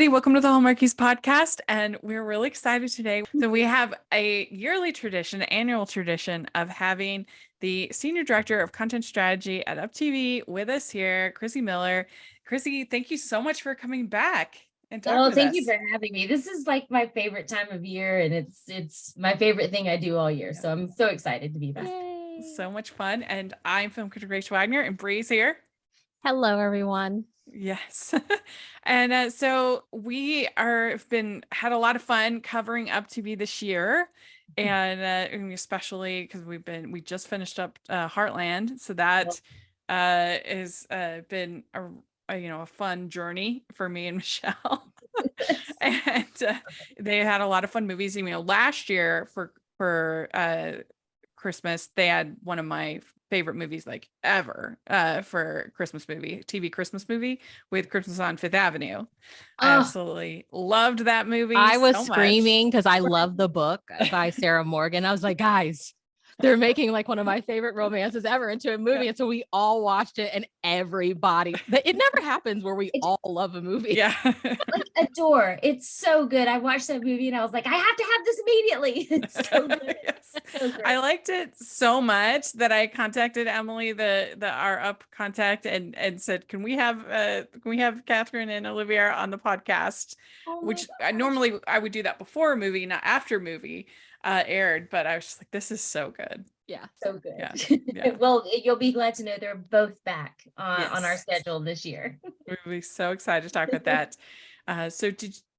everybody. Welcome to the Hallmarkies podcast. And we're really excited today. So we have a yearly tradition, annual tradition of having the Senior Director of Content Strategy at UPTV with us here, Crissie Miller. Crissie, thank you so much for coming back and talking with us. Thank you for having me. This is like my favorite time of year, and it's my favorite thing I do all year. So I'm so excited to be back. Yay. So much fun. And I'm film critic Rachel Wagner, and Bree's here. Hello, everyone. Yes. And so we had a lot of fun covering UPTV this year. And especially because we just finished up Heartland. So that has been a fun journey for me and Michelle. And they had a lot of fun movies. Last year for Christmas, they had one of my favorite movies like ever for TV Christmas movie with Christmas on Fifth Avenue. I absolutely loved that movie. I was screaming because I love the book by Sarah Morgan. I was like, guys, they're making like one of my favorite romances ever into a movie. And so we all watched it, and everybody, it never happens where we all love a movie. Yeah. Like adore. It's so good. I watched that movie and I was like, I have to have this immediately. It's so good. Yes. So I liked it so much that I contacted Emily, our up contact, and said, can we have Catherine and Olivia on the podcast? Which normally I would do that before a movie, not after a movie aired, but I was just like, this is so good. Yeah, so good. Yeah. Well, you'll be glad to know they're both back on our schedule this year. We'll be so excited to talk about that.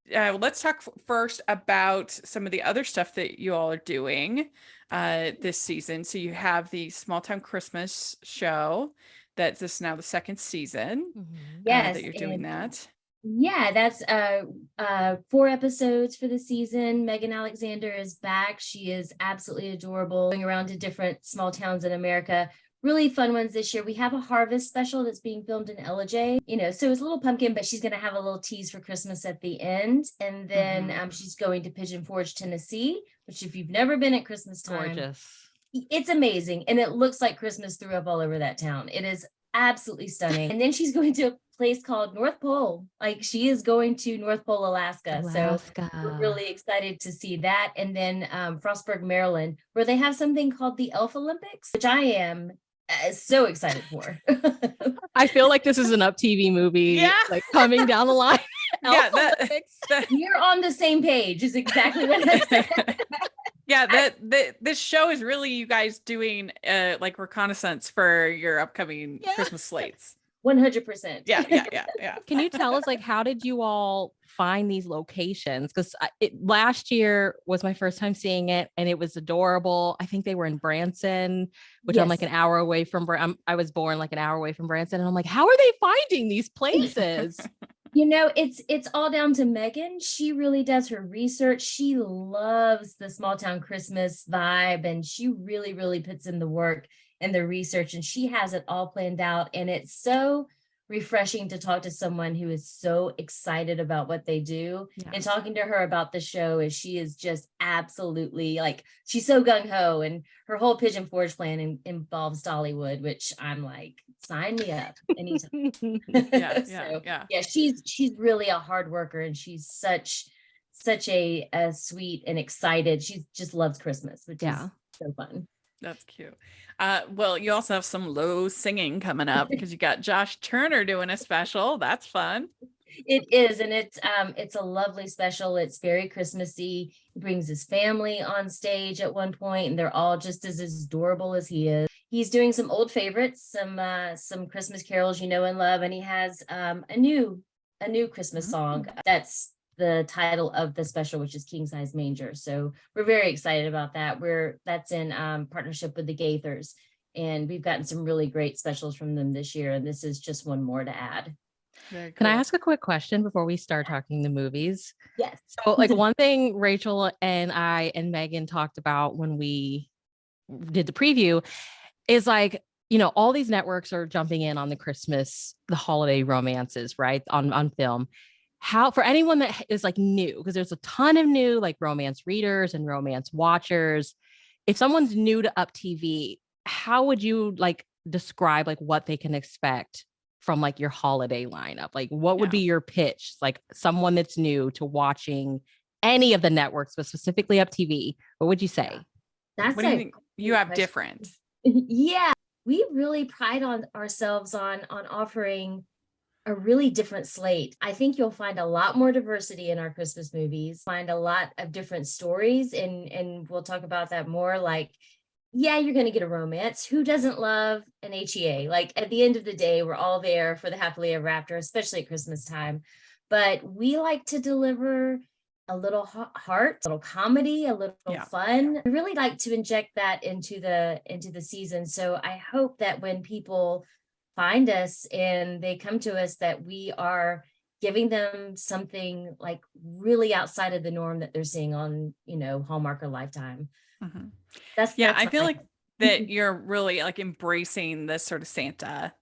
Let's talk first about some of the other stuff that you all are doing this season. So you have the Small Town Christmas show. This is now the second season. Yes, that you're doing that. Yeah, that's 4 episodes for the season. Megan Alexander is back. She is absolutely adorable, going around to different small towns in America. Really fun ones this year. We have a harvest special that's being filmed in LJ. So it's a little pumpkin, but she's going to have a little tease for Christmas at the end. And then she's going to Pigeon Forge, Tennessee, which if you've never been at Christmas time, gorgeous. It's amazing. And it looks like Christmas threw up all over that town. It is absolutely stunning. And then she's going to a place called North Pole. Like she is going to North Pole, Alaska. So we're really excited to see that. And then Frostburg, Maryland, where they have something called the Elf Olympics, which I am so excited for. I feel like this is an UPTV movie, like coming down the line. You're on the same page is exactly what I said. Yeah, this show is really you guys doing like reconnaissance for your upcoming Christmas slates. 100%. Yeah. Can you tell us, like, how did you all find these locations? Because last year was my first time seeing it, and it was adorable. I think they were in Branson, which I'm like an hour away from. I was born like an hour away from Branson, and I'm like, how are they finding these places? It's all down to Megan. She really does her research. She loves the small town Christmas vibe, and she really, really puts in the work and the research, and she has it all planned out. And it's so refreshing to talk to someone who is so excited about what they do. And talking to her about the show is she is just absolutely like, she's so gung-ho, and her whole Pigeon Forge plan involves Dollywood, which I'm like, sign me up anytime. She's really a hard worker, and she's such a sweet and excited. She just loves Christmas, which is so fun. That's cute. Well, you also have some low singing coming up because you got Josh Turner doing a special. That's fun. It is, and it's a lovely special. It's very Christmassy. He brings his family on stage at one point, and they're all just as adorable as he is. He's doing some old favorites, some Christmas carols you know and love, and he has a new Christmas song that's the title of the special, which is King Size Manger. So we're very excited about that. That's in partnership with the Gaithers, and we've gotten some really great specials from them this year, and this is just one more to add. Cool. Can I ask a quick question before we start talking the movies? Yes. So like one thing Rachel and I and Megan talked about when we did the preview is like, all these networks are jumping in on the holiday romances, right? On film. How, for anyone that is like new, because there's a ton of new like romance readers and romance watchers, if someone's new to UPTV, how would you like describe like what they can expect from like your holiday lineup? Like what would Yeah. be your pitch? Like someone that's new to watching any of the networks, but specifically UpTV, what would you say? That's What do you a think you great have question. different? Yeah, we really pride on ourselves on offering a really different slate. I think you'll find a lot more diversity in our Christmas movies, find a lot of different stories, and we'll talk about that more. Like, yeah, you're going to get a romance. Who doesn't love an HEA? Like, at the end of the day, we're all there for the happily ever after, especially at Christmas time. But we like to deliver a little heart, a little comedy, a little fun. We really like to inject that into the season. So I hope that when people find us and they come to us, that we are giving them something like really outside of the norm that they're seeing on, Hallmark or Lifetime. Mhm. That's I feel like that hope. you're really like embracing this sort of Santa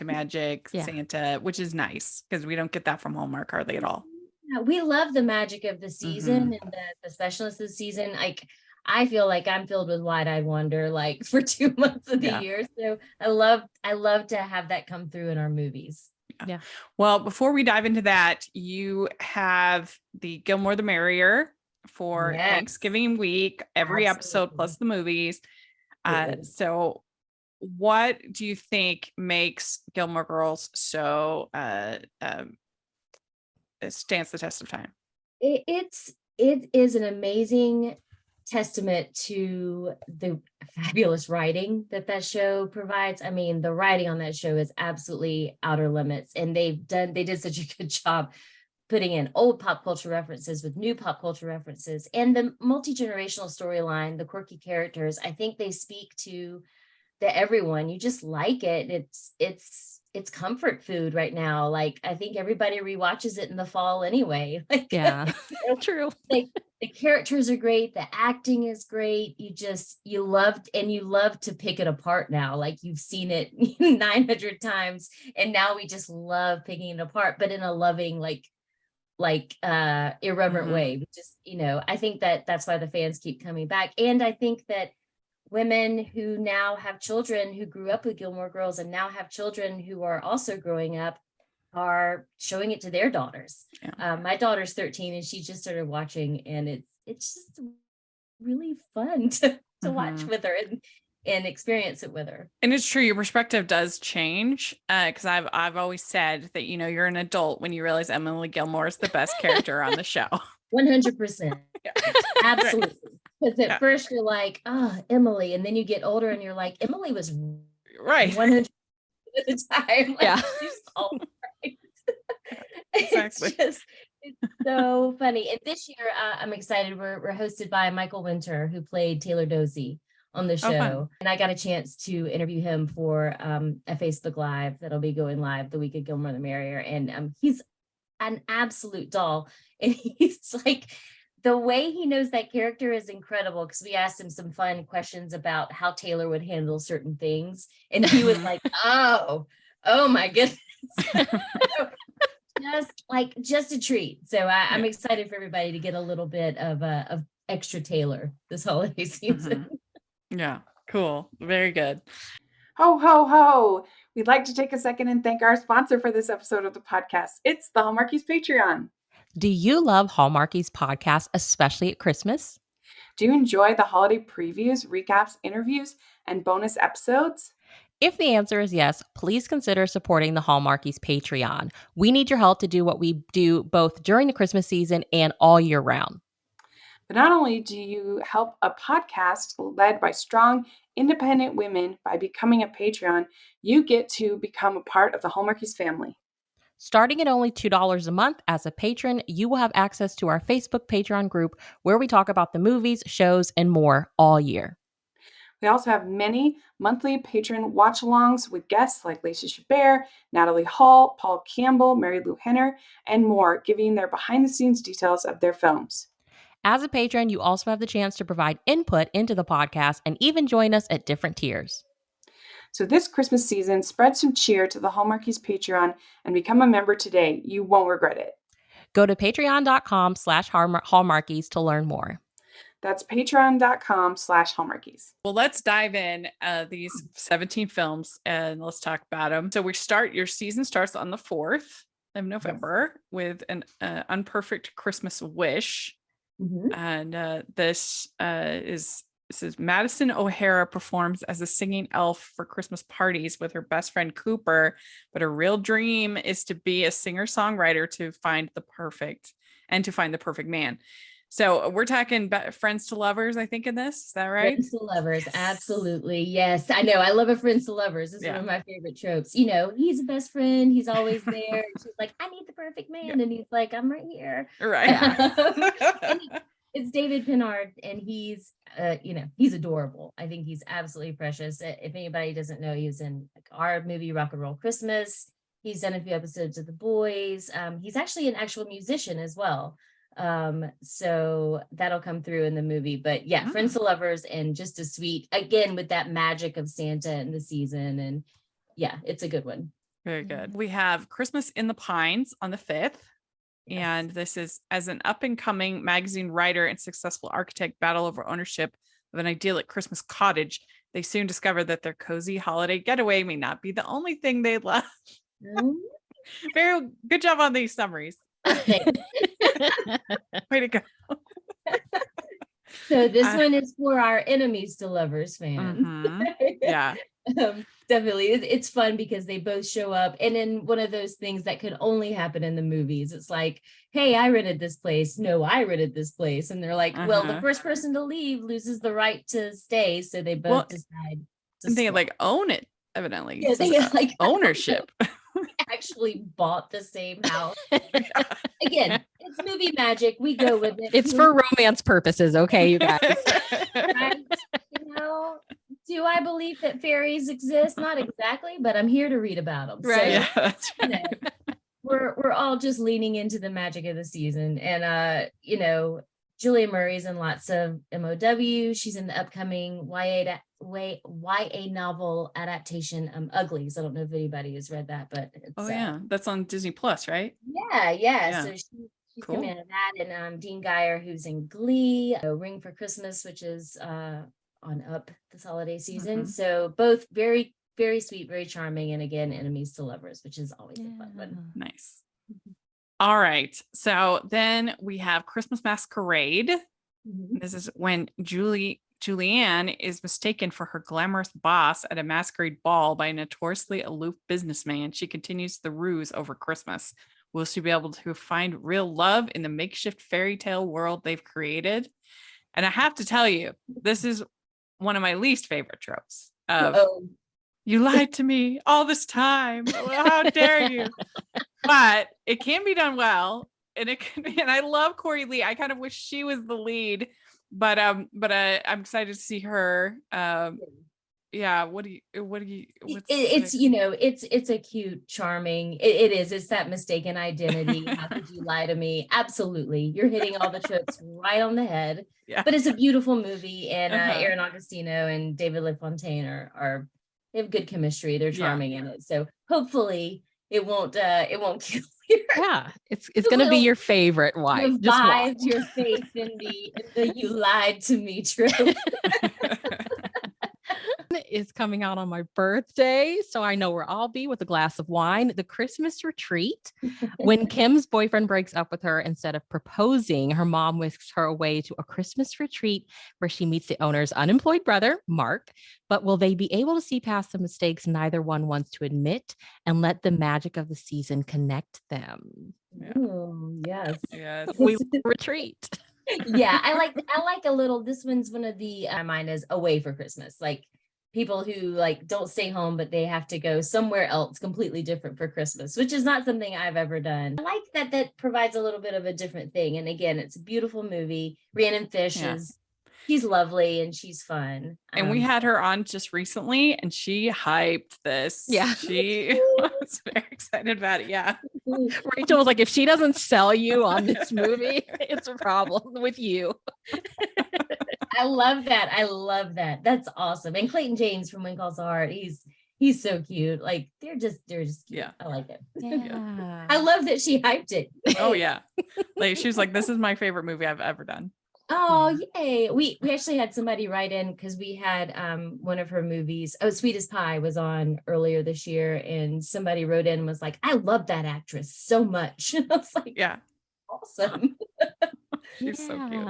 magic, Yeah. Santa, which is nice because we don't get that from Hallmark hardly at all. Yeah, we love the magic of the season and the specialness of the season. Like, I feel like I'm filled with wide-eyed wonder, like for 2 months of the Yeah. year. So I love to have that come through in our movies. Yeah. Well, before we dive into that, you have the Gilmore the Merrier for Yes. Thanksgiving week, every episode Absolutely. plus the movies. Absolutely. So what do you think makes Gilmore Girls so it stands the test of time? It is an amazing testament to the fabulous writing that show provides. I mean, the writing on that show is absolutely outer limits, and they did such a good job putting in old pop culture references with new pop culture references, and the multi-generational storyline, the quirky characters. I think they speak to everyone. You just like it. It's comfort food right now. Like, I think everybody rewatches it in the fall anyway. Like, Yeah. True. like, the characters are great, the acting is great. You love to pick it apart now. Like, you've seen it 900 times, and now we just love picking it apart, but in a loving, irreverent way. We just, I think that's why the fans keep coming back. And I think that women who now have children who grew up with Gilmore Girls and now have children who are also growing up are showing it to their daughters. Yeah. My daughter's 13 and she just started watching, and it's just really fun to watch with her and experience it with her. And it's true, your perspective does change. Because I've always said that you're an adult when you realize Emily Gilmore is the best character on the show. 100%. Yeah. Absolutely. Because at first you're like, oh, Emily, and then you get older and you're like, Emily was Right 100% at the time. Like, Yeah. she's all right. Exactly. It's so funny. And this year, I'm excited. We're hosted by Michael Winter, who played Taylor Dozy on the show. fun. And I got a chance to interview him for a Facebook Live that'll be going live the week of Gilmore the Merrier. And he's an absolute doll. And he's like, the way he knows that character is incredible, because we asked him some fun questions about how Taylor would handle certain things. And he was like, oh my goodness. just a treat. So I'm excited for everybody to get a little bit of extra Taylor this holiday season. Yeah, cool. Very good. Ho, ho, ho. We'd like to take a second and thank our sponsor for this episode of the podcast. It's the Hallmarkies Patreon. Do you love Hallmarkies podcast, especially at Christmas? Do you enjoy the holiday previews, recaps, interviews, and bonus episodes? If the answer is yes, please consider supporting the Hallmarkies Patreon. We need your help to do what we do both during the Christmas season and all year round. But not only do you help a podcast led by strong, independent women by becoming a Patreon, you get to become a part of the Hallmarkies family. Starting at only $2 a month as a patron, you will have access to our Facebook Patreon group where we talk about the movies, shows, and more all year. We also have many monthly patron watch-alongs with guests like Lacey Chabert, Natalie Hall, Paul Campbell, Mary Lou Henner, and more, giving their behind-the-scenes details of their films. As a patron, you also have the chance to provide input into the podcast and even join us at different tiers. So this Christmas season, spread some cheer to the Hallmarkies Patreon and become a member today. You won't regret it. Go to patreon.com/Hallmarkies to learn more. That's patreon.com/hallmarkies. Well, let's dive in these 17 films and let's talk about them. So your season starts on the 4th of November with an Unperfect Christmas Wish. Mhm. And this is Madison O'Hara performs as a singing elf for Christmas parties with her best friend Cooper, but her real dream is to be a singer-songwriter to find the perfect man. So we're talking friends to lovers, I think, in this. Is that right? Friends to lovers, Yes. absolutely. Yes, I know. I love a friends to lovers. It's one of my favorite tropes. He's a best friend. He's always there. And she's like, I need the perfect man. Yeah. And he's like, I'm right here. Right. And it's David Pennard, and he's adorable. I think he's absolutely precious. If anybody doesn't know, he was in our movie Rock and Roll Christmas. He's done a few episodes of The Boys. He's actually an actual musician as well. So that'll come through in the movie. But yeah, friends to lovers, and just a sweet, again, with that magic of Santa and the season. And yeah, it's a good one. Very good. We have Christmas in the Pines on the 5th. Yes. And this is as an up-and-coming magazine writer and successful architect battle over ownership of an idyllic Christmas cottage. They soon discover that their cozy holiday getaway may not be the only thing they love. Very good job on these summaries. Way to go. So this one is for our enemies to lovers fans. Yeah. Definitely. It's fun because they both show up, and in one of those things that could only happen in the movies. It's like, hey, I rented this place. No, I rented this place. And they're like, well, the first person to leave loses the right to stay. So they both decide to they swap. like own it, evidently. Yeah, they like ownership. actually bought the same house. Again, it's movie magic. We go with it. It's for romance purposes, okay, you guys. Right? Do I believe that fairies exist? Not exactly, but I'm here to read about them. Right. So, Yeah, that's right. We're all just leaning into the magic of the season. And Julia Murray's in lots of MOW. She's in the upcoming YA novel adaptation, Uglies. I don't know if anybody has read that, but it's, that's on Disney Plus, right? Yeah. So she's cool. coming out of that, and Dean Geyer, who's in Glee, Ring for Christmas, which is on Up this holiday season. So both very, very sweet, very charming, and again, enemies to lovers, which is always a fun one. Nice. All right. So then we have Christmas Masquerade. This is when Julianne is mistaken for her glamorous boss at a masquerade ball by a notoriously aloof businessman. She continues the ruse over Christmas. Will she be able to find real love in the makeshift fairy tale world they've created? And I have to tell you, this is one of my least favorite tropes of you lied to me all this time. How dare you? But it can be done well. And it can be, and I love Corey Lee. I kind of wish she was the lead, but I'm excited to see her. It's a cute, charming, it is. It's that mistaken identity. How could you lie to me? Absolutely. You're hitting all the tropes right on the head. Yeah. But it's a beautiful movie, and Aaron Augustino and David LaFontaine they have good chemistry. They're charming in it. So hopefully it won't kill you. Yeah, it's gonna be your favorite wife. Revive your faith in the you lied to me trope. Is coming out on my birthday, so I know where I'll be with a glass of wine. The Christmas Retreat. When Kim's boyfriend breaks up with her, instead of proposing, her mom whisks her away to a Christmas retreat where she meets the owner's unemployed brother, Mark. But will they be able to see past the mistakes neither one wants to admit and let the magic of the season connect them? Ooh, yes. We retreat. Yeah, I like a little. This one's one of the mine is Away for Christmas, like people who like don't stay home, but they have to go somewhere else completely different for Christmas, which is not something I've ever done. I like that provides a little bit of a different thing. And again, it's a beautiful movie. Rhiannon Fish she's lovely and she's fun. And we had her on just recently and she hyped this. Yeah. She was very excited about it. Yeah. Rachel was like, if she doesn't sell you on this movie, it's a problem with you. I love that. That's awesome. And Clayton James from When Calls the Heart, he's so cute. Like they're just cute. Yeah. I like it. Yeah. I love that she hyped it. Oh yeah. Like she was like, this is my favorite movie I've ever done. Oh, yay. We actually had somebody write in because we had one of her movies, Sweet as Pie was on earlier this year, and somebody wrote in and was like, I love that actress so much. I was like, Yeah. awesome. She's so cute.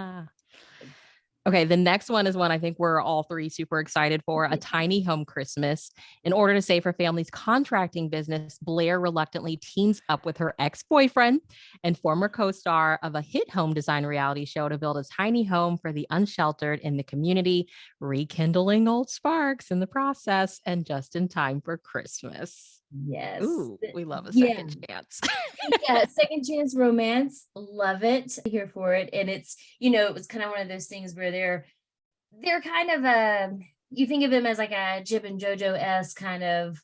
Okay, the next one is one I think we're all three super excited for, A Tiny Home Christmas. In order to save her family's contracting business, Blair reluctantly teams up with her ex-boyfriend and former co-star of a hit home design reality show to build a tiny home for the unsheltered in the community, rekindling old sparks in the process and just in time for Christmas. Yes. Ooh, we love a Yeah. second chance. Yeah, second chance romance. Love it. Here for it. And it's, it was kind of one of those things where they're kind of you think of them as like a Jib and Jojo-esque kind of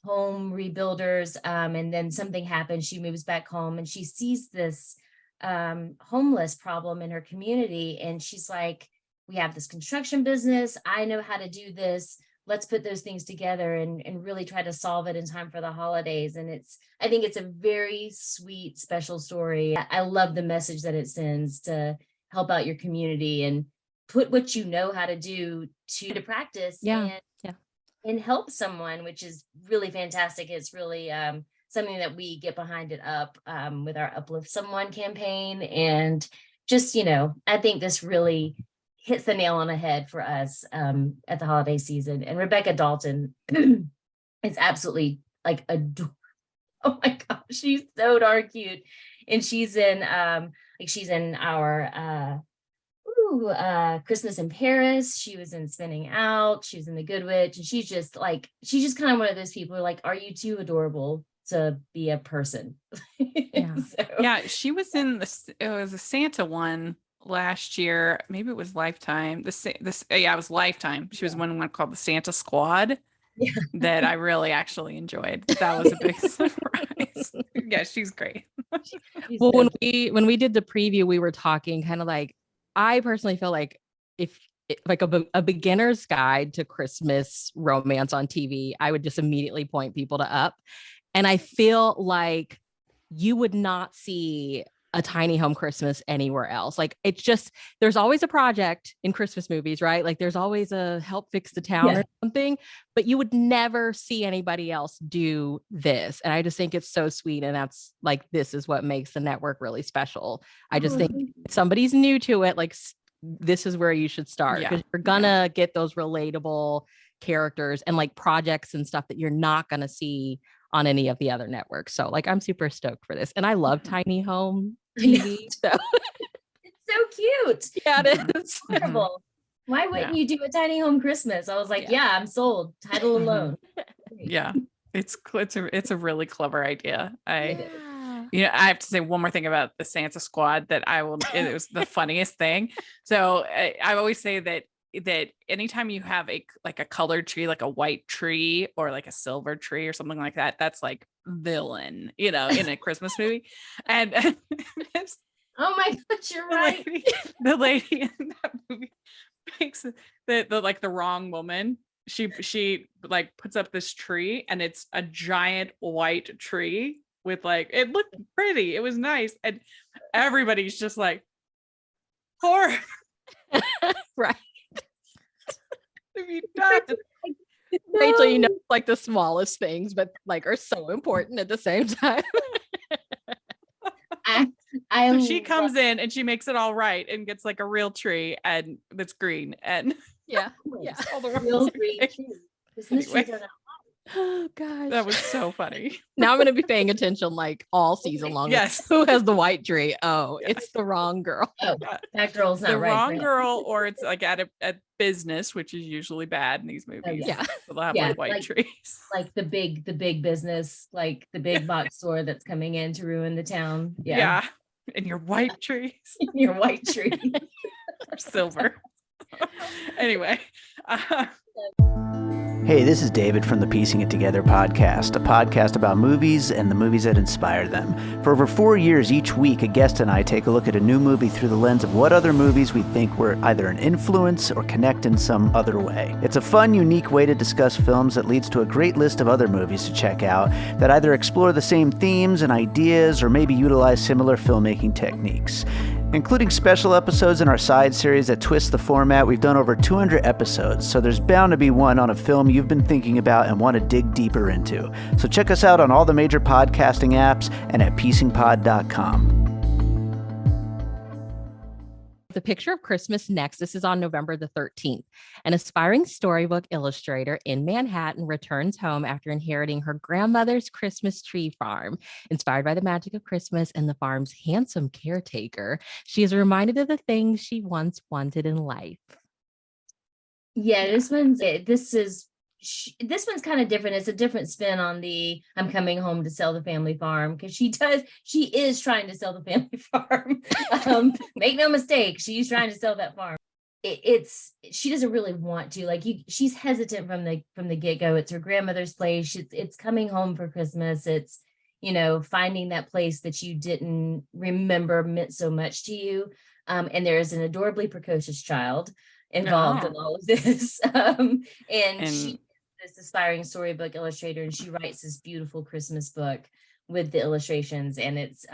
home rebuilders. And then something happens. She moves back home and she sees this homeless problem in her community. And she's like, we have this construction business. I know how to do this. Let's put those things together and really try to solve it in time for the holidays. And I think it's a very sweet, special story. I love the message that it sends to help out your community and put what you know how to do to practice and help someone, which is really fantastic. It's really something that we get behind it up with our Uplift Someone campaign. And just, I think this really hits the nail on the head for us at the holiday season. And Rebecca Dalton is absolutely like adorable. Oh my gosh, she's so darn cute. And she's in our Christmas in Paris. She was in Spinning Out. She was in The Good Witch. And she's just kind of one of those people who are like, are you too adorable to be a person? Yeah. Yeah, she was in it was a Santa one last year. Maybe it was Lifetime. It was Lifetime. She was one called the Santa Squad that I really actually enjoyed. That was a big surprise. Yeah, she's great. Well, when we did the preview, we were talking kind of like, I personally feel like if like a beginner's guide to Christmas romance on TV, I would just immediately point people to Up. And I feel like you would not see A Tiny Home Christmas anywhere else. Like it's just, there's always a project in Christmas movies, right? Like there's always a help fix the town or something, but you would never see anybody else do this. And I just think it's so sweet. And that's like, this is what makes the network really special. I just think if somebody's new to it, like this is where you should start because you're gonna get those relatable characters and like projects and stuff that you're not gonna see on any of the other networks. So like, I'm super stoked for this. And I love tiny home TV. So it's so cute. Yeah, it is. Incredible. Why wouldn't you do A Tiny Home Christmas? I was like, I'm sold. Title alone. Yeah. It's a really clever idea. I have to say one more thing about the Santa Squad that it was the funniest thing. So I always say that anytime you have a colored tree, like a white tree or like a silver tree or something like that, that's like villain, in a Christmas movie. And oh my gosh, you're right. The lady in that movie makes the wrong woman. She like puts up this tree and it's a giant white tree with it looked pretty. It was nice. And everybody's just like, horror. Right. Have you done? Rachel, like the smallest things, but like are so important at the same time. She comes in and she makes it all right and gets like a real tree and that's green and all the real green tree. Oh gosh, that was so funny. Now I'm gonna be paying attention like all season long. Yes. Who has the white tree? Oh, it's the wrong girl. Oh, that girl's not the right. Wrong girl, or it's like at a business, which is usually bad in these movies. Yeah. So they'll have like white trees. Like the big business, like the big box store that's coming in to ruin the town. Yeah. And your white trees. Your white tree. Or silver. Anyway. Hey, this is David from the Piecing It Together podcast, a podcast about movies and the movies that inspire them. For over 4 years, each week, a guest and I take a look at a new movie through the lens of what other movies we think were either an influence or connect in some other way. It's a fun, unique way to discuss films that leads to a great list of other movies to check out that either explore the same themes and ideas or maybe utilize similar filmmaking techniques. Including special episodes in our side series that twist the format, we've done over 200 episodes, so there's bound to be one on a film you've been thinking about and want to dig deeper into. So check us out on all the major podcasting apps and at piecingpod.com. The Picture of Christmas next. This is on November the 13th. An aspiring storybook illustrator in Manhattan returns home after inheriting her grandmother's Christmas tree farm. Inspired by the magic of Christmas and the farm's handsome caretaker, she is reminded of the things she once wanted in life. Yeah, this one's kind of different. It's a different spin on the I'm coming home to sell the family farm, because she is trying to sell the family farm. Make no mistake, she's trying to sell that farm. She doesn't really want to, she's hesitant from the get-go. It's her grandmother's place. It's coming home for Christmas. It's, finding that place that you didn't remember meant so much to you. And there is an adorably precocious child involved in all of this. And she this aspiring storybook illustrator, and she writes this beautiful Christmas book with the illustrations, and it's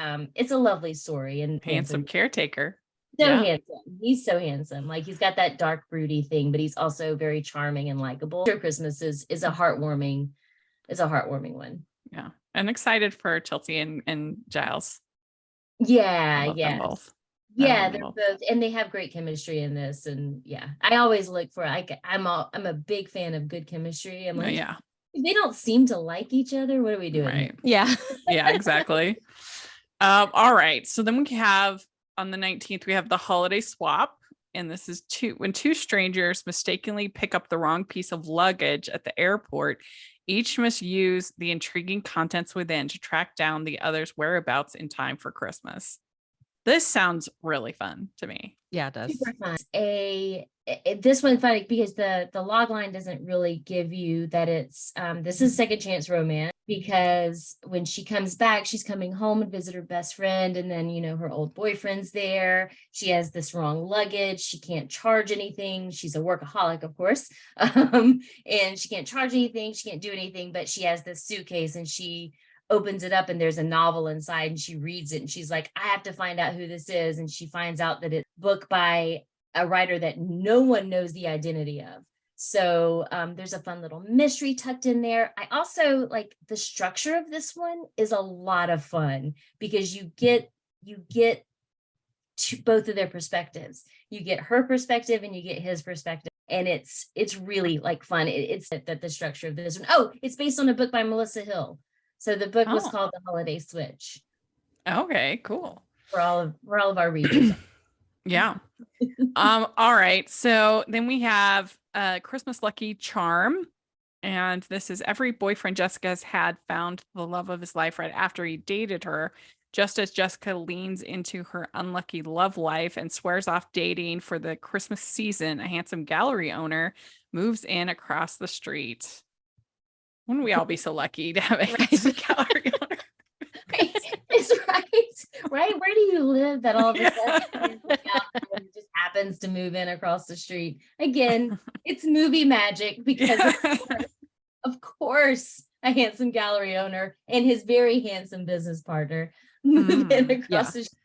a lovely story. And Handsome caretaker. Handsome. He's so handsome. He's got that dark broody thing, but he's also very charming and likable. Christmas is a heartwarming one. Yeah. And excited for Chelsea and Giles. Yeah, them both. Yeah, they're both, and they have great chemistry in this. And yeah, I always look for, I'm a big fan of good chemistry. I'm like, they don't seem to like each other. What are we doing? Right. Yeah. Yeah, exactly. All right. So then we have on the 19th, we have the holiday swap. And this is when two strangers mistakenly pick up the wrong piece of luggage at the airport. Each must use the intriguing contents within to track down the other's whereabouts in time for Christmas. This sounds really fun to me. Yeah, it does. Super fun. This one's funny because the log line doesn't really give you that it's this is second chance romance, because when she comes back, she's coming home and visit her best friend, and then her old boyfriend's there. She has this wrong luggage. She can't charge anything. She's a workaholic, of course, and she can't charge anything. She can't do anything, but she has this suitcase, and she opens it up, and there's a novel inside, and she reads it, and she's like, I have to find out who this is. And she finds out that it's a book by a writer that no one knows the identity of. So there's a fun little mystery tucked in there. I also like the structure of this one is a lot of fun, because you get to both of their perspectives. You get her perspective and you get his perspective. And it's really fun. It's that the structure of this one. Oh, it's based on a book by Melissa Hill. So the book was called The Holiday Switch. Okay, cool. For all of our readers. Yeah. All right. So then we have Christmas Lucky Charm. And this is every boyfriend Jessica's had found the love of his life right after he dated her. Just as Jessica leans into her unlucky love life and swears off dating for the Christmas season, a handsome gallery owner moves in across the street. Wouldn't we all be so lucky to have a handsome gallery owner? It's right. Where do you live that all of a sudden just happens to move in across the street? Again, it's movie magic, because of course, a handsome gallery owner and his very handsome business partner move in across the street.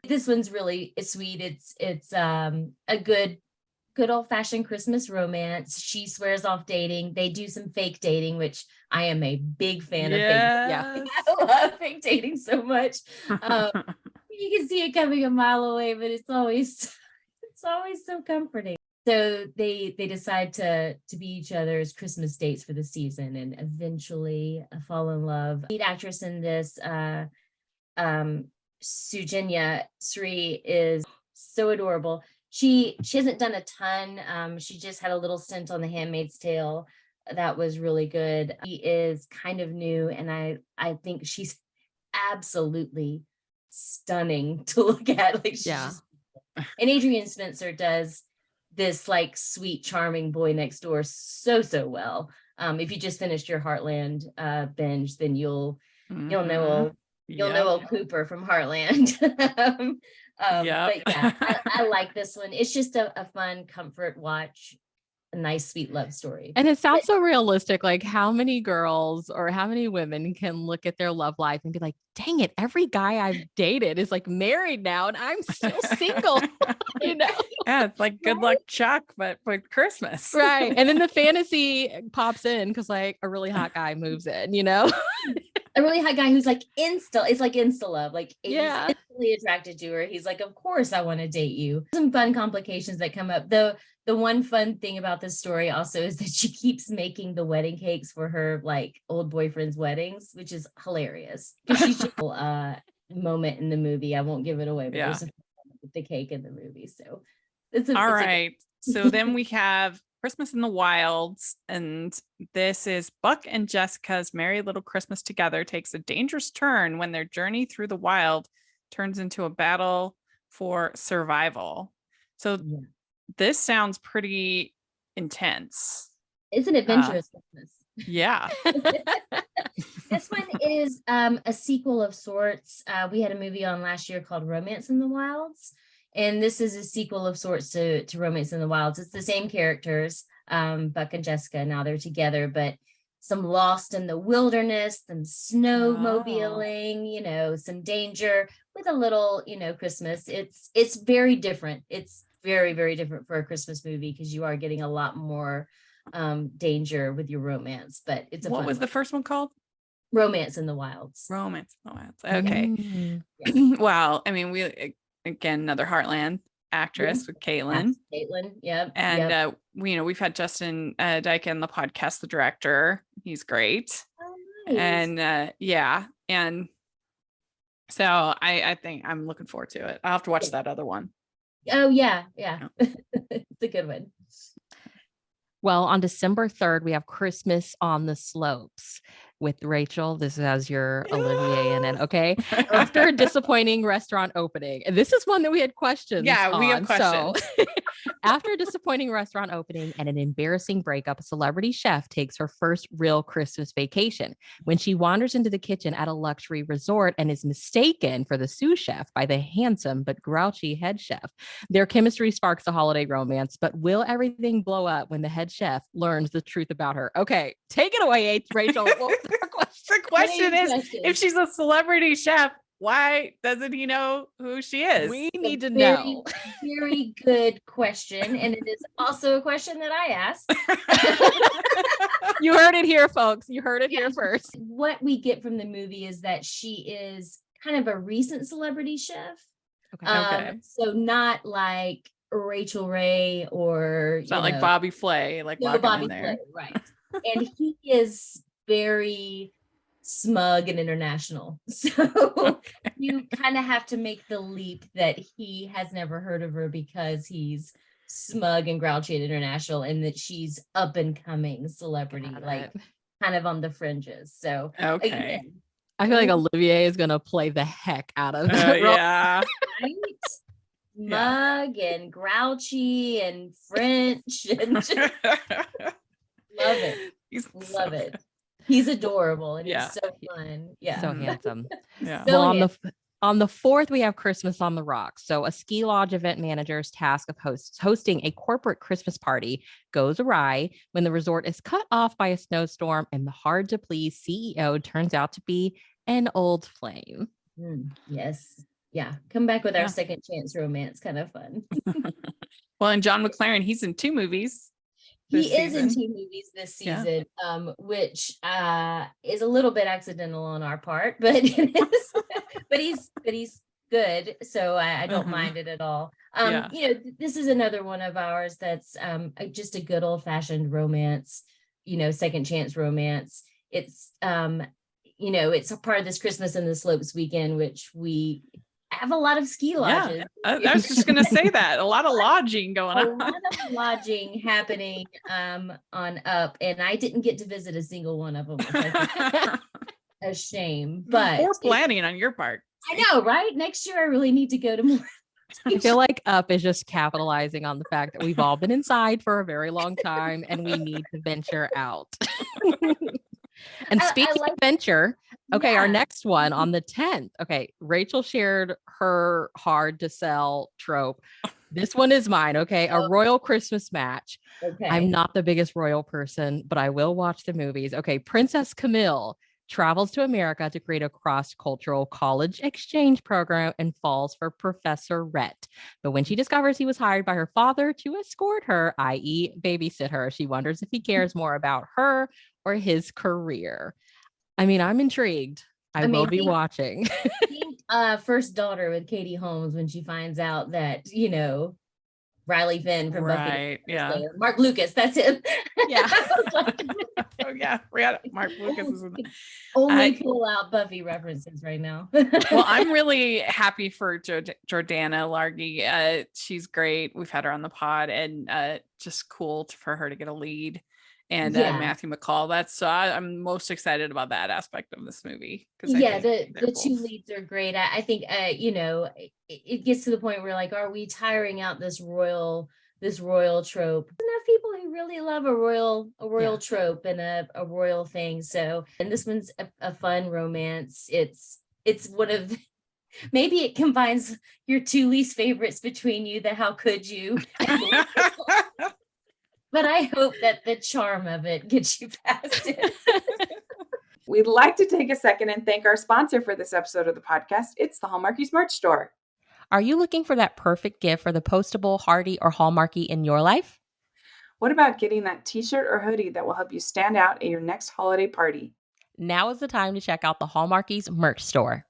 This one's really sweet. It's a good old-fashioned Christmas romance. She swears off dating. They do some fake dating, which I am a big fan of. Yeah, I love fake dating so much. You can see it coming a mile away, but it's always so comforting. So they decide to be each other's Christmas dates for the season, and eventually fall in love. Lead actress in this, Sujanya Sri, is so adorable. She hasn't done a ton. She just had a little stint on The Handmaid's Tale. That was really good. She is kind of new, and I think she's absolutely stunning to look at. And Adrian Spencer does this like sweet, charming boy next door so well. If you just finished your Heartland binge, then you'll know old Cooper from Heartland. But yeah, I like this one. It's just a fun comfort watch. a nice, sweet love story. And it sounds so realistic. Like, how many girls or how many women can look at their love life and be like, dang it, every guy I've dated is like married now and I'm still single, you know? Yeah, it's like good luck Chuck, but for Christmas. Right. And then the fantasy pops in because like a really hot guy moves in, you know? A really hot guy who's like it's like insta love. Like Yeah. he's instantly attracted to her. He's like, of course I want to date you. Some fun complications that come up. Though the one fun thing about this story also is that she keeps making the wedding cakes for her like old boyfriend's weddings, which is hilarious. Because she's just moment in the movie. I won't give it away, but there's a with the cake in the movie. So All right. So then we have Christmas in the Wilds, and this is Buck and Jessica's merry little Christmas together takes a dangerous turn when their journey through the wild turns into a battle for survival. So this sounds pretty intense. It's an adventurous Christmas. Yeah. This one is a sequel of sorts. We had a movie on last year called Romance in the Wilds. And this is a sequel of sorts to Romance in the Wilds. It's the same characters, Buck and Jessica. Now they're together, but some lost in the wilderness, some snowmobiling, you know, some danger with a little, you know, Christmas. It's very different. It's very, very different for a Christmas movie because you are getting a lot more danger with your romance. But it's what was the first one called? Romance in the Wilds. Romance in the Wilds. Okay. Yeah. Well, I mean, we again another Heartland actress with Caitlin. Yep. And you know, we've had Justin Dyke on the podcast, the director. He's great. Oh, nice. And and so I think I'm looking forward to it. I'll have to watch that other one. Oh yeah. It's a good one. Well, on December 3rd, we have Christmas on the Slopes with Rachel. This has your Olivier in it. Okay. After a disappointing restaurant opening. And this is one that we had questions. Yeah, we have questions. So after a disappointing restaurant opening and an embarrassing breakup, a celebrity chef takes her first real Christmas vacation when she wanders into the kitchen at a luxury resort and is mistaken for the sous chef by the handsome but grouchy head chef. Their chemistry sparks a holiday romance, but will everything blow up when the head chef learns the truth about her? Okay, take it away, Rachel. What was the question? The question is, if she's a celebrity chef, why doesn't he know who she is? We need to know. Very good question. And it is also a question that I asked. You heard it here, folks. You heard it here first. What we get from the movie is that she is kind of a recent celebrity chef. Okay. So not like Rachel Ray or it's not like Bobby Flay, like no, Bobby Flay, right? And he is very smug and international, so you kind of have to make the leap that he has never heard of her because he's smug and grouchy and international, and that she's up and coming celebrity, like kind of on the fringes. So again, I feel like Olivier is gonna play the heck out of it. Yeah. Right? Smug and grouchy and French and love it. Love it. He's adorable and he's so fun. Yeah. So handsome. Yeah. So well, on the 4th, we have Christmas on the Rocks. So a ski lodge event manager's task of hosting a corporate Christmas party goes awry when the resort is cut off by a snowstorm and the hard to please CEO turns out to be an old flame. Yes. Yeah. Come back with our second chance romance. Kind of fun. Well, and John McLaren, he's in 2 movies. He is in 2 movies this season, which is a little bit accidental on our part, but it is, but he's good, so I don't mind it at all. You know, this is another one of ours that's just a good old-fashioned romance, you know, second chance romance. It's you know, it's a part of this Christmas in the Slopes weekend, which we have a lot of ski lodges. I was just gonna say that a lot of lodging going on. A lot of lodging happening on up, and I didn't get to visit a single one of them. A shame, but poor planning on your part. I know, right? Next year I really need to go to more. I feel like Up is just capitalizing on the fact that we've all been inside for a very long time and we need to venture out. And speaking of venture, Okay, our Yeah. next one on the 10th. Okay, Rachel shared her hard to sell trope. This one is mine. Okay, a royal Christmas match. I'm Okay. not the biggest royal person, but I will watch the movies. Okay, Princess Camille travels to America to create a cross-cultural college exchange program and falls for Professor Rhett. But when she discovers he was hired by her father to escort her, i.e., babysit her, she wonders if he cares more about her or his career. I mean, I'm intrigued. I I will mean, be watching. think First Daughter with Katie Holmes when she finds out that, Riley Finn from Buffy Right. Yeah. Slayer. Mark Lucas, that's him. Yeah. I was like, Oh yeah. Mark Lucas is in only I- pull out Buffy references right now. Well, I'm really happy for Jordana Largy. She's great. We've had her on the pod, and just cool for her to get a lead. And Yeah. Matthew McCall. I'm most excited about that aspect of this movie because Yeah, the two leads are great. I think it gets to the point where, like, are we tiring out this royal trope? Enough people who really love a royal trope and a royal thing. So, and this one's a fun romance. It's one of maybe it combines your two least favorites between you, the how could you, but I hope that the charm of it gets you past it. We'd like to take a second and thank our sponsor for this episode of the podcast. It's the Hallmarkies merch store. Are you looking for that perfect gift for the postable, hardy, or Hallmarky in your life? What about getting that t-shirt or hoodie that will help you stand out at your next holiday party? Now is the time to check out the Hallmarkies merch store.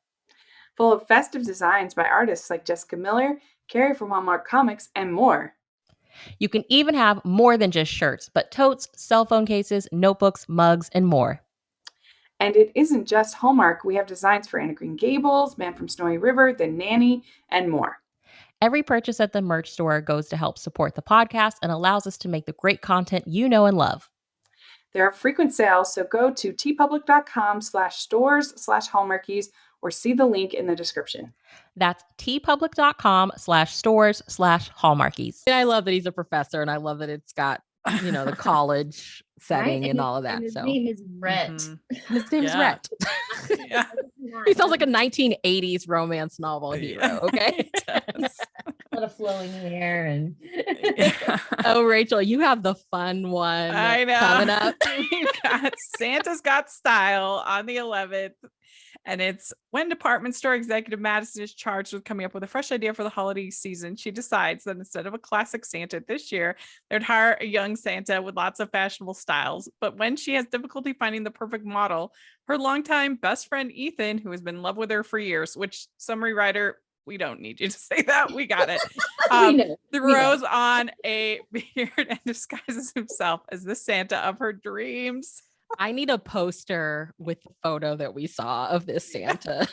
Full of festive designs by artists like Jessica Miller, Carrie from Hallmark Comics, and more. You can even have more than just shirts, but totes, cell phone cases, notebooks, mugs, and more. And it isn't just Hallmark. We have designs for Anna Green Gables, Man from Snowy River, The Nanny, and more. Every purchase at the merch store goes to help support the podcast and allows us to make the great content you know and love. There are frequent sales, so go to tpublic.com/stores/Hallmarkies or see the link in the description. That's tpublic.com/stores/Hallmarkies. And I love that he's a professor, and I love that it's got, the college setting Right? and all of that. And his So name is Rhett. his name's Rhett. Yeah. He sounds like a 1980s romance novel he wrote. Okay. A lot of flowing hair and Yeah. Oh, Rachel, you have the fun one I know. coming up. We've got Santa's Got Style on the 11th. And it's when department store executive Madison is charged with coming up with a fresh idea for the holiday season. She decides that instead of a classic Santa this year, they'd hire a young Santa with lots of fashionable styles. But when she has difficulty finding the perfect model, her longtime best friend Ethan, who has been in love with her for years, which summary writer, we don't need you to say that. We got it. Throws on a beard and disguises himself as the Santa of her dreams. I need a poster with the photo that we saw of this Santa.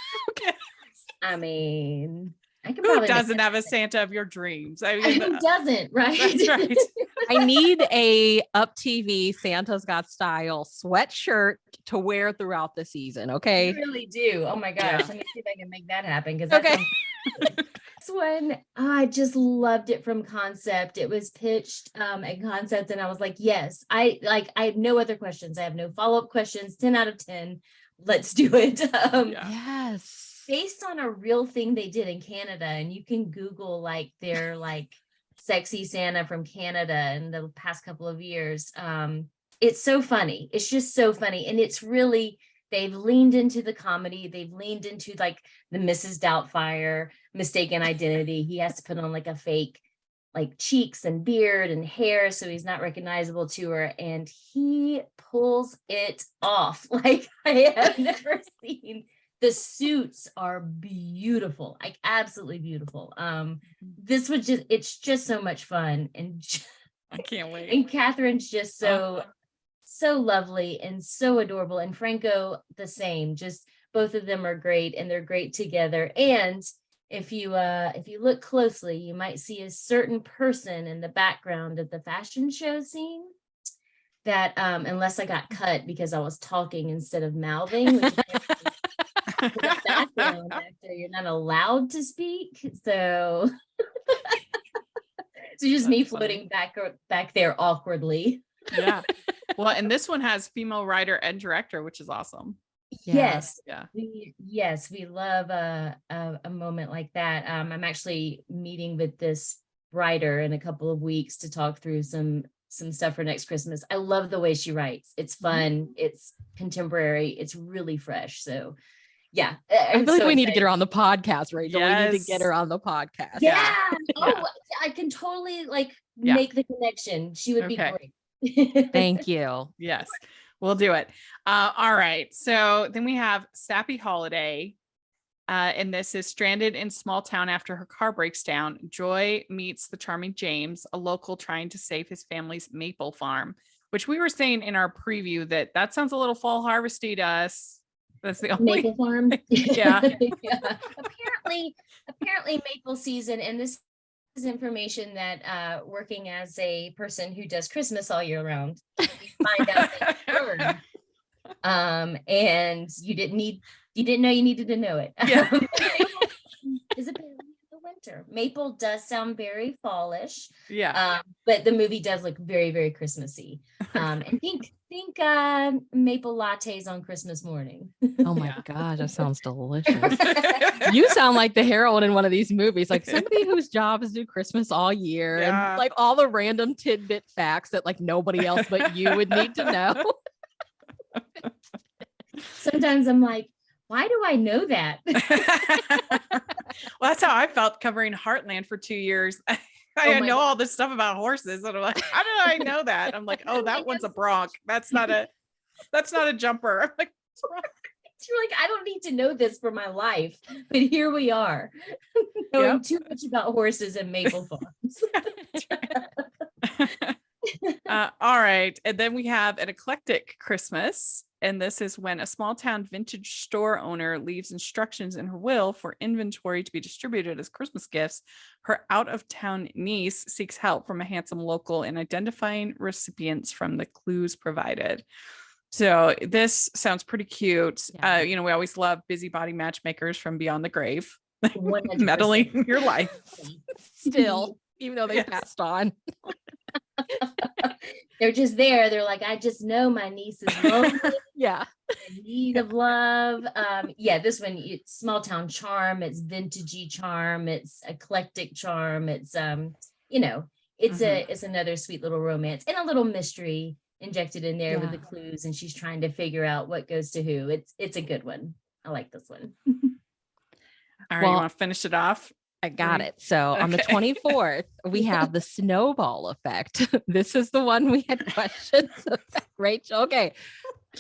I mean, I can Who probably doesn't have a Santa of your dreams? I mean, who doesn't, right? that's right. I need a Up TV Santa's Got Style sweatshirt to wear throughout the season. Okay. I really do. Oh my gosh. Yeah. Let me see if I can make that happen. Because Okay. this one, I just loved it from concept. It was pitched at concept, and I was like, yes, I have no other questions. I have no follow-up questions. 10 out of 10. Let's do it. Yes. Based on a real thing they did in Canada, and you can Google like their sexy Santa from Canada in the past couple of years. It's so funny. It's just so funny. And it's really, they've leaned into the comedy. They've leaned into like the Mrs. Doubtfire mistaken identity. He has to put on like a fake like cheeks and beard and hair so he's not recognizable to her, and he pulls it off like I have never seen. The suits are beautiful, like absolutely beautiful. This was just, it's just so much fun, and I can't wait. and Catherine's just so lovely and so adorable, and Franco the same. Just both of them are great, and they're great together. And if you look closely, you might see a certain person in the background of the fashion show scene that unless I got cut because I was talking instead of mouthing, which is the background actor, you're not allowed to speak. So so just me floating back there awkwardly. Yeah. Well, and this one has female writer and director, which is awesome. Yes. Yeah. We love a moment like that. I'm actually meeting with this writer in a couple of weeks to talk through some stuff for next Christmas. I love the way she writes. It's fun, it's contemporary, it's really fresh. So yeah, I I'm feel like so we need to excited. get her on the podcast, Rachel. We need to get Yes. her on the podcast. Yeah. Yeah. Oh, I can totally like Yeah. make the connection. She would be Okay. great. Thank you. Yes, we'll do it. All right. So then we have Sappy Holiday. And this is stranded in small town after her car breaks down. Joy meets the charming James, a local trying to save his family's maple farm, which we were saying in our preview that sounds a little fall harvesty to us. That's the only Maple farm. Yeah. Yeah. Apparently maple season, and this is information that working as a person who does Christmas all year round, you find out that you learn. And you didn't know you needed to know it. Yeah. Is it the winter? Maple does sound very fallish. Yeah. But the movie does look very, very Christmassy. And think maple lattes on Christmas morning. Oh my gosh, that sounds delicious. You sound like the heroine in one of these movies, like somebody whose job is to do Christmas all year Yeah. and like all the random tidbit facts that like nobody else but you would need to know. Sometimes I'm like, why do I know that? Well, that's how I felt covering Heartland for 2 years. I my know God. all this stuff about horses, and I'm like, how did I know that? I'm like, oh, that one's a bronc. That's not a jumper. I'm like, what's wrong? You're like, I don't need to know this for my life, but here we are, knowing Yep. too much about horses and maple farms. All right. And then we have an eclectic Christmas. And this is when a small town vintage store owner leaves instructions in her will for inventory to be distributed as Christmas gifts. Her out of town niece seeks help from a handsome local in identifying recipients from the clues provided. So this sounds pretty cute. Yeah. We always love busybody matchmakers from beyond the grave, 100%. meddling in your life. Still, even though they Yes. passed on. They're just there. They're like, I just know my niece is lonely, Yeah. in need of love. This one, it's small town charm, it's vintagey charm, it's eclectic charm, it's it's another sweet little romance and a little mystery injected in there with Yeah. the clues, and she's trying to figure out what goes to who. It's a good one. I like this one. All right, Well, you want to finish it off? I got it. So on the Okay. 24th, we have the snowball effect. This is the one we had questions. Rachel, okay,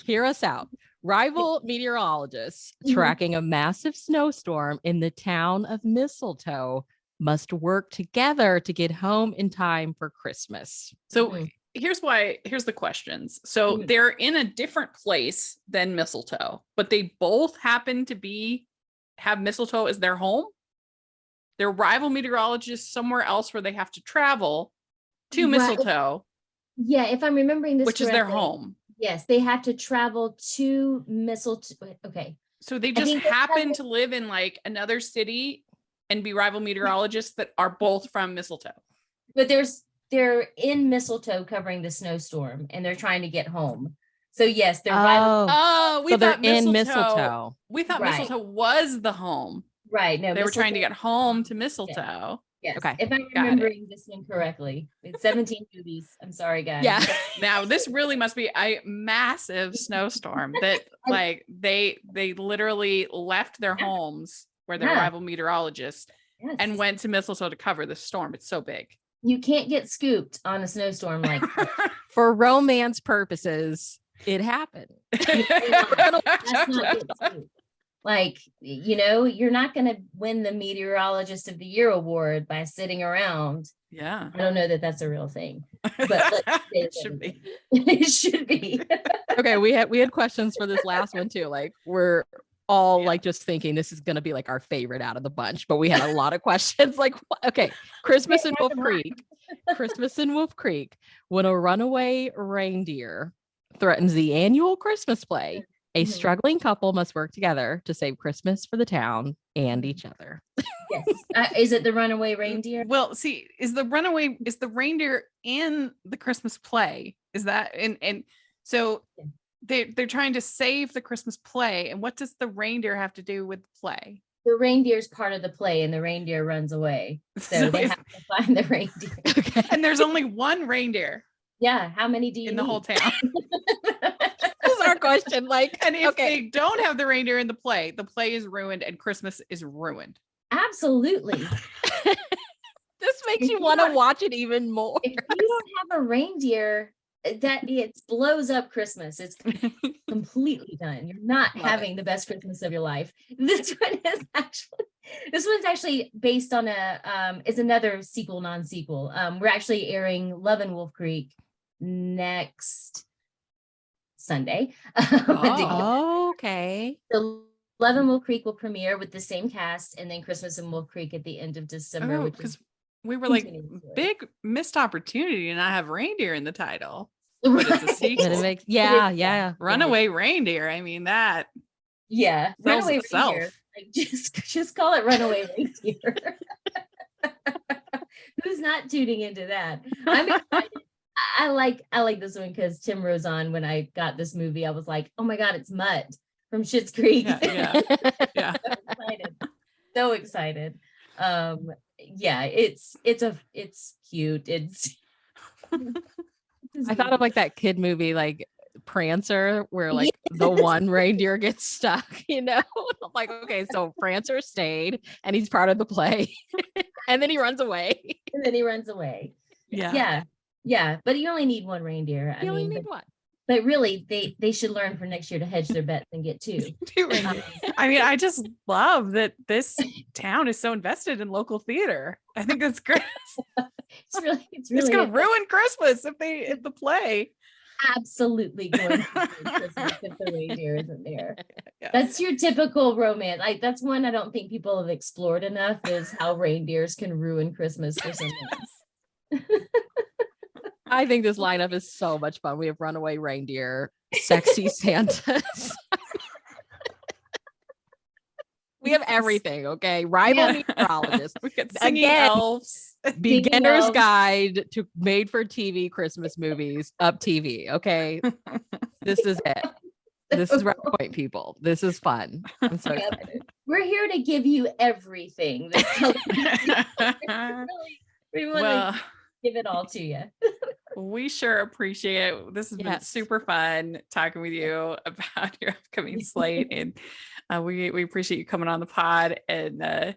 hear us out. Rival meteorologists Mhm. tracking a massive snowstorm in the town of Mistletoe must work together to get home in time for Christmas. So Mhm. here's the questions. So Mhm. they're in a different place than Mistletoe, but they both happen to have Mistletoe as their home. They're rival meteorologists somewhere else where they have to travel to Right. Mistletoe, Yeah, if I'm remembering this which is their correctly, home. yes, they have to travel to Mistletoe. Okay. So they I just think they happen have- to live in like another city and be rival meteorologists that are both from Mistletoe. But they're in Mistletoe covering the snowstorm, and they're trying to get home. So yes, they're rival. Oh, we so they're thought in Mistletoe. Mistletoe. We thought Right. Mistletoe was the home. Right. No, They were trying to Mistletoe- get home to Mistletoe. Yes. Okay, If I'm got it. remembering this one correctly, it's 17 movies. I'm sorry, guys. Yeah. Now this really must be a massive snowstorm that like they literally left their homes where they're Yeah. rival meteorologists Yes. and went to Mistletoe to cover the storm. It's so big. You can't get scooped on a snowstorm like that. For romance purposes, it happened. That's not get scooped. Like, you're not going to win the Meteorologist of the Year award by sitting around. Yeah. I don't know that that's a real thing, but let's say It that should be. it should be. Okay, we had questions for this last one too. Like we're all Yeah. like just thinking this is gonna be like our favorite out of the bunch, but we had a lot of questions. Like, okay, Christmas in Wolf Creek. Christmas in Wolf Creek. When a runaway reindeer threatens the annual Christmas play, a Mhm. struggling couple must work together to save Christmas for the town and each other. Yes. Is it the runaway reindeer? Well, see, is the reindeer in the Christmas play? Is that and so they're trying to save the Christmas play. And what does the reindeer have to do with the play? The reindeer's part of the play and the reindeer runs away. So they have to find the reindeer. Okay. And there's only one reindeer Yeah. How many do you in the need? whole town. That's our question. Like, And if okay. they don't have the reindeer in the play is ruined and Christmas is ruined. Absolutely. This makes If you you want to want- watch it even more. If you don't have a reindeer, that it blows up Christmas. It's completely done. You're not Love having the best Christmas of your life. This one's actually based on is another sequel, non-sequel. We're actually airing Love in Wolf Creek next Sunday. Oh, okay. So Love in Wolf Creek will premiere with the same cast, and then Christmas in Wolf Creek at the end of December, Oh, which because is we were like, continuing story. big missed opportunity to not have reindeer in the title. But it's a But sequel. it makes, yeah. Runaway reindeer. I mean, that Yeah, sells Runaway itself. Reindeer. Like, just call it Runaway Reindeer. Who's not tuning into that? I'm excited. I like this one because Tim Rozon, when I got this movie, I was like, oh my God, it's Mutt from Schitt's Creek. Yeah. Yeah. So excited. Yeah, it's cute. I thought of like that kid movie, like Prancer, where like the one reindeer gets stuck, you know? I'm like, okay, so Prancer stayed and he's part of the play. And then he runs away. And then he runs away. Yeah. Yeah. But you only need one reindeer. You only need one. But really, they should learn for next year to hedge their bets and get two. Two reindeer. I mean, I just love that this town is so invested in local theater. I think that's great. It's It's really gonna ruin Christmas if the play. absolutely going to ruin Christmas if the reindeer isn't there. Yeah. That's your typical romance. Like that's one I don't think people have explored enough is how reindeers can ruin Christmas for someone. I think this lineup is so much fun. We have runaway reindeer, sexy Santas. We have everything, okay? Rival Yeah. meteorologist. We got singing Again, elves. Beginner's elves. Guide to Made for TV Christmas Movies, Up TV. Okay. This is it. This is Round Point, people. This is fun. I'm so Yep. excited. We're here to give you everything. We want Well, to give it all to you. we sure appreciate it. This has been Yes. super fun talking with you about your upcoming slate, and we appreciate you coming on the pod. And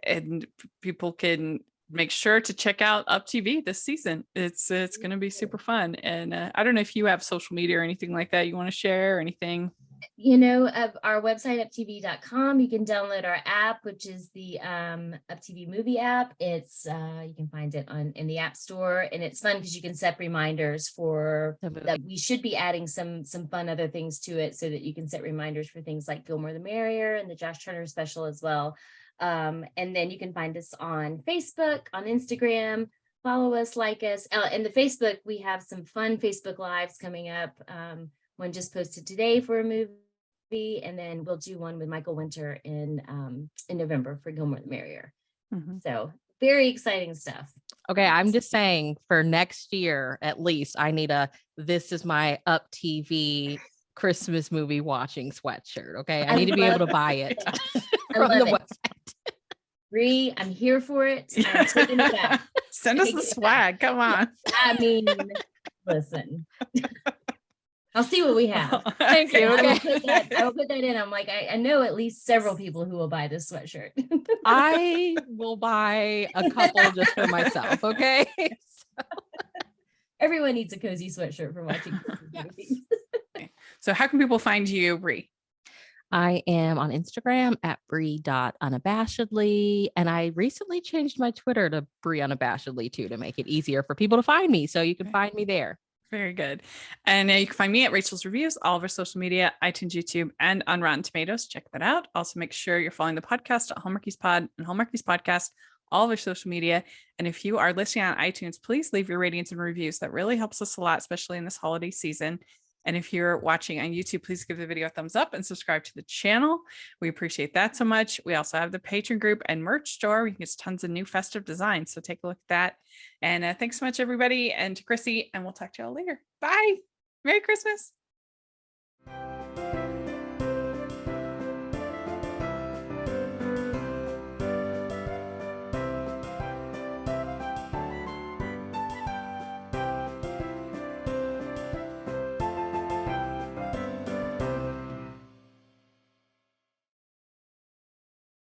and people can make sure to check out Up TV this season. It's going to be super fun. And I don't know if you have social media or anything like that you want to share or anything. Our website, uptv.com, you can download our app, which is the UpTV movie app. It's you can find it in the app store, and it's fun because you can set reminders for that. We should be adding some fun other things to it so that you can set reminders for things like Gilmore the Merrier and the Josh Turner special as well. And then you can find us on Facebook, on Instagram. Follow us, like us. In the Facebook, we have some fun Facebook Lives coming up. One just posted today for a movie, and then we'll do one with Michael Winter in November for Gilmore the Merrier. Mm-hmm. So very exciting stuff. Okay, I'm just saying for next year, at least, I need this is my Up TV Christmas movie watching sweatshirt. Okay, I need to be able to buy it from the website. Bree, I'm here for it. I'm taking it back. Send us the swag. Come on. I mean, listen. I'll see what we have. Thank you. I Okay. will put that in. I'm like, I know at least several people who will buy this sweatshirt. I will buy a couple just for myself. Okay. Everyone needs a cozy sweatshirt for watching movies. So how can people find you, Bree? I am on Instagram at Bree.unabashedly. And I recently changed my Twitter to Bree unabashedly too, to make it easier for people to find me. So you can find me there. Very good. And you can find me at Rachel's Reviews, all of our social media, iTunes, YouTube, and on Rotten Tomatoes. Check that out. Also, make sure you're following the podcast at Hallmarkies Pod and Hallmarkies Podcast, all of our social media. And if you are listening on iTunes, please leave your ratings and reviews. That really helps us a lot, especially in this holiday season. And if you're watching on YouTube, please give the video a thumbs up and subscribe to the channel. We appreciate that so much. We also have the Patreon group and merch store. We can get tons of new festive designs. So take a look at that. And thanks so much, everybody. And to Crissie, and we'll talk to y'all later. Bye. Merry Christmas.